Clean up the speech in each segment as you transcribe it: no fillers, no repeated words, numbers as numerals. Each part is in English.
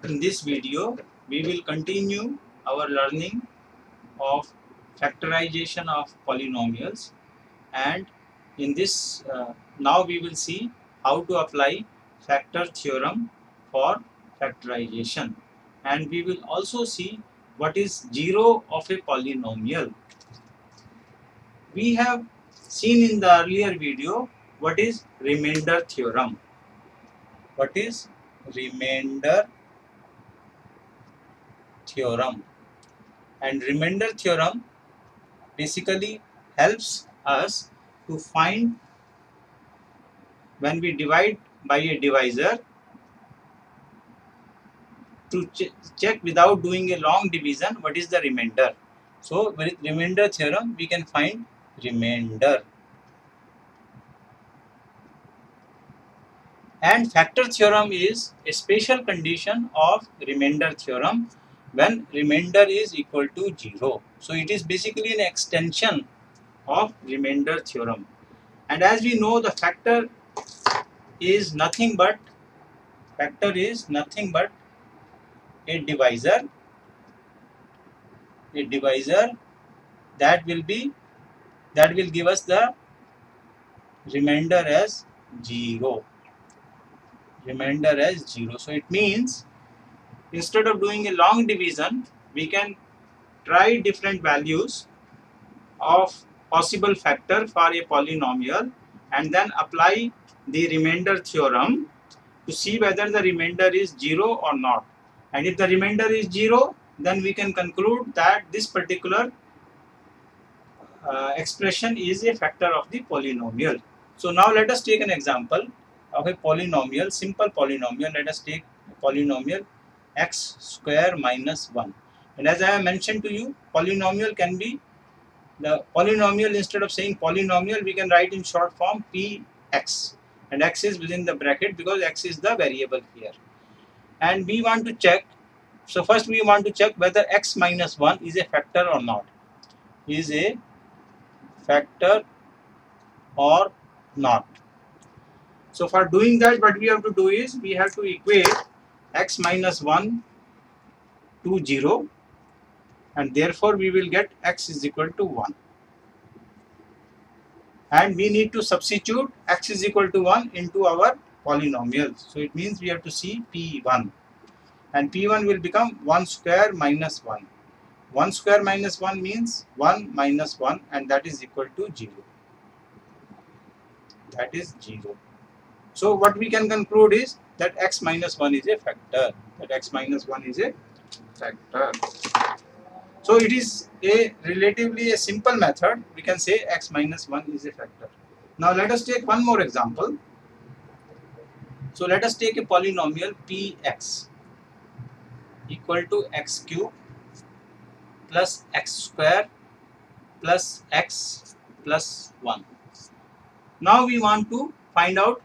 In this video, we will continue our learning of factorization of polynomials, and in this now we will see how to apply factor theorem for factorization, and we will also see what is zero of a polynomial. We have seen in the earlier video what is remainder theorem. What is remainder theorem? And remainder theorem basically helps us to find, when we divide by a divisor, to check without doing a long division what is the remainder. So with remainder theorem we can find remainder. And factor theorem is a special condition of remainder theorem when remainder is equal to 0. So it is basically an extension of remainder theorem. And as we know, the factor is nothing but a divisor that will give us the remainder as 0. So it means instead of doing a long division, we can try different values of possible factor for a polynomial and then apply the remainder theorem to see whether the remainder is 0 or not. And if the remainder is 0, then we can conclude that this particular expression is a factor of the polynomial. So now let us take an example of a polynomial, simple polynomial. Let us take a polynomial x square minus 1. And as I have mentioned to you, polynomial can be the polynomial, instead of saying polynomial, we can write in short form px. And x is within the bracket because x is the variable here. And we want to check, so first we want to check whether x minus 1 is a factor or not. Is a factor or not. So for doing that, what we have to do is we have to equate x minus 1 to 0, and therefore we will get x is equal to 1. And we need to substitute x is equal to 1 into our polynomial. So it means we have to see p1, and p1 will become 1 square minus 1. 1 square minus 1 means 1 minus 1, and that is equal to 0. That is 0. So what we can conclude is that x minus 1 is a factor. So it is a relatively a simple method. We can say x minus 1 is a factor. Now let us take one more example. So let us take a polynomial px equal to x cube plus x square plus x plus 1. Now we want to find out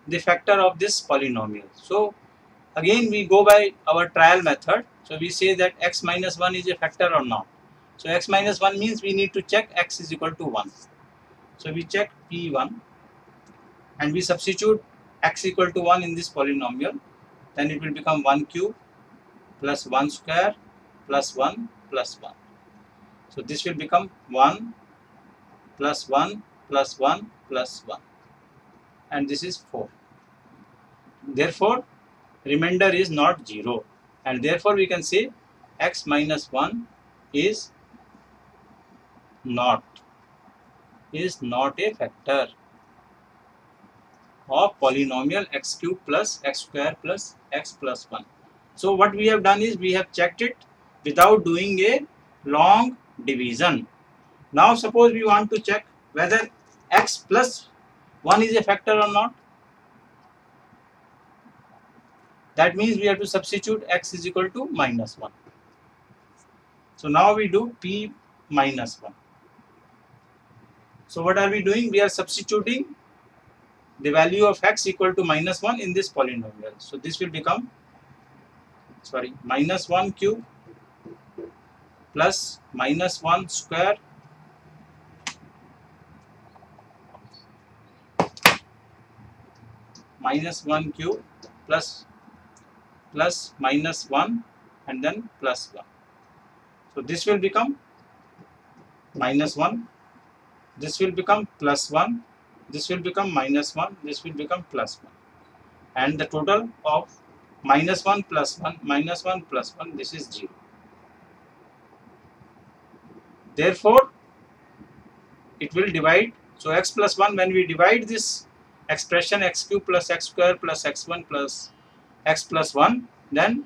the factor of this polynomial. So again we go by our trial method. So we say that x minus 1 is a factor or not. So x minus 1 means we need to check x is equal to 1. So we check p1 and we substitute x equal to 1 in this polynomial. Then it will become 1 cube plus 1 square plus 1 plus 1. So this will become 1 plus 1 plus 1 plus 1. And this is 4. Therefore, remainder is not 0. And therefore, we can say x minus 1 is not a factor of polynomial x cube plus x square plus x plus 1. So what we have done is we have checked it without doing a long division. Now suppose we want to check whether x plus 1 is a factor or not. That means we have to substitute x is equal to minus 1. So now we do p minus 1. So what are we doing? We are substituting the value of x equal to minus 1 in this polynomial. So this will become, minus 1 cube plus minus 1 square minus 1 cube plus plus minus 1 and then plus 1. So this will become minus 1, this will become plus 1, this will become minus 1, this will become plus 1, and the total of minus 1 plus 1 minus 1 plus 1, this is 0. Therefore it will divide. So x plus 1, when we divide this expression x cube plus x square plus x1 plus x plus 1, then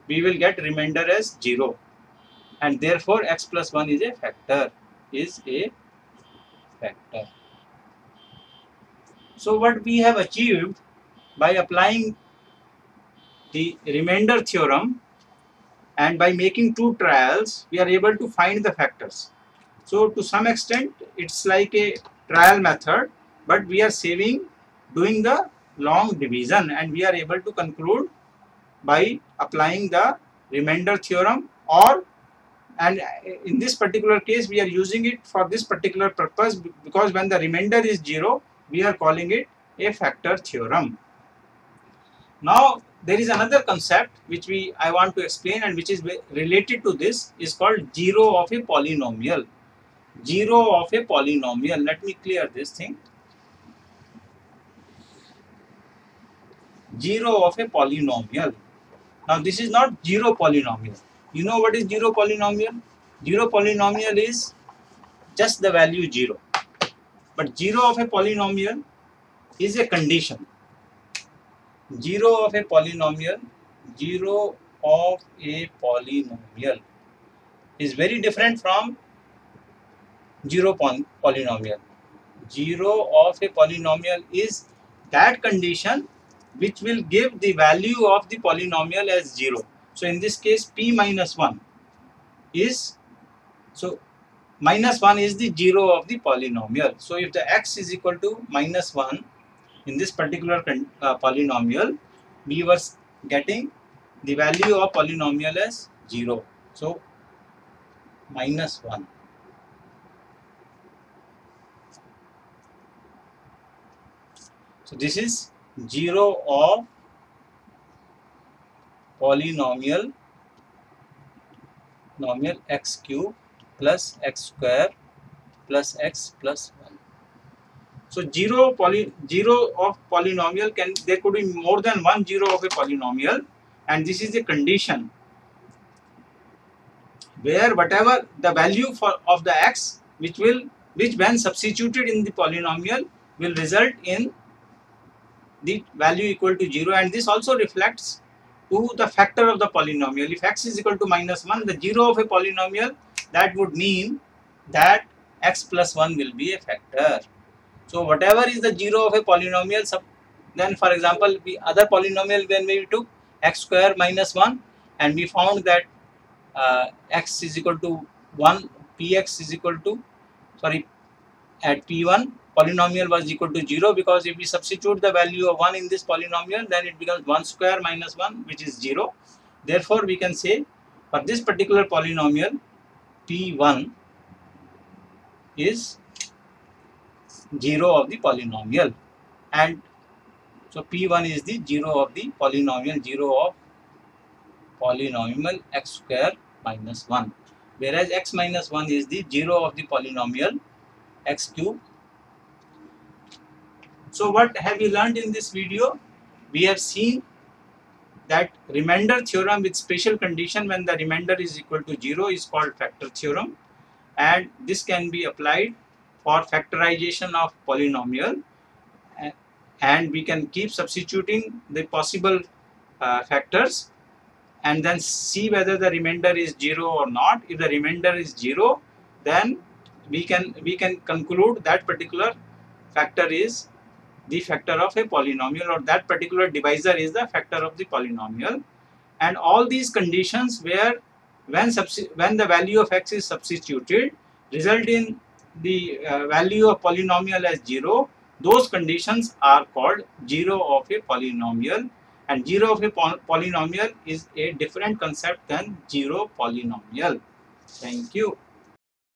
we will get remainder as 0, and therefore x plus 1 is a factor, So what we have achieved by applying the remainder theorem and by making two trials, we are able to find the factors. So to some extent it's like a trial method, but we are saving doing the long division, and we are able to conclude by applying the remainder theorem, and in this particular case we are using it for this particular purpose, because when the remainder is 0, we are calling it a factor theorem. Now there is another concept which I want to explain, and which is related to this, is called zero of a polynomial. Zero of a polynomial. Let me clear this thing. Zero of a polynomial. Now this is not zero polynomial. You know what is zero polynomial? Zero polynomial is just the value 0. But zero of a polynomial is a condition. Zero of a polynomial is very different from zero polynomial. Zero of a polynomial is that condition which will give the value of the polynomial as 0. So in this case p minus 1 is, so minus 1 is the 0 of the polynomial. So if the x is equal to minus 1 in this particular polynomial, we were getting the value of polynomial as 0. So minus 1. So this is 0 of polynomial x cube plus x square plus x plus 1. So 0 of polynomial, there could be more than one 0 of a polynomial, and this is a condition where whatever the value of the x which when substituted in the polynomial will result in the value equal to 0, and this also reflects to the factor of the polynomial. If x is equal to minus 1, the 0 of a polynomial, that would mean that x plus 1 will be a factor. So whatever is the 0 of a polynomial, then for example the other polynomial, when we took x square minus 1 and we found that x is equal to 1, px is equal to, at p1 polynomial was equal to 0, because if we substitute the value of 1 in this polynomial, then it becomes 1 square minus 1, which is 0. Therefore we can say for this particular polynomial p1 is 0 of the polynomial, and so p1 is the 0 of the polynomial, 0 of polynomial x square minus 1, whereas x minus 1 is the 0 of the polynomial x cube. So what have we learned in this video? We have seen that remainder theorem with special condition when the remainder is equal to 0 is called factor theorem, and this can be applied for factorization of polynomial, and we can keep substituting the possible factors and then see whether the remainder is 0 or not. If the remainder is 0, then we can conclude that particular factor is the factor of a polynomial, or that particular divisor is the factor of the polynomial. And all these conditions where when the value of x is substituted result in the value of polynomial as 0, those conditions are called 0 of a polynomial, and 0 of a polynomial is a different concept than 0 polynomial. Thank you.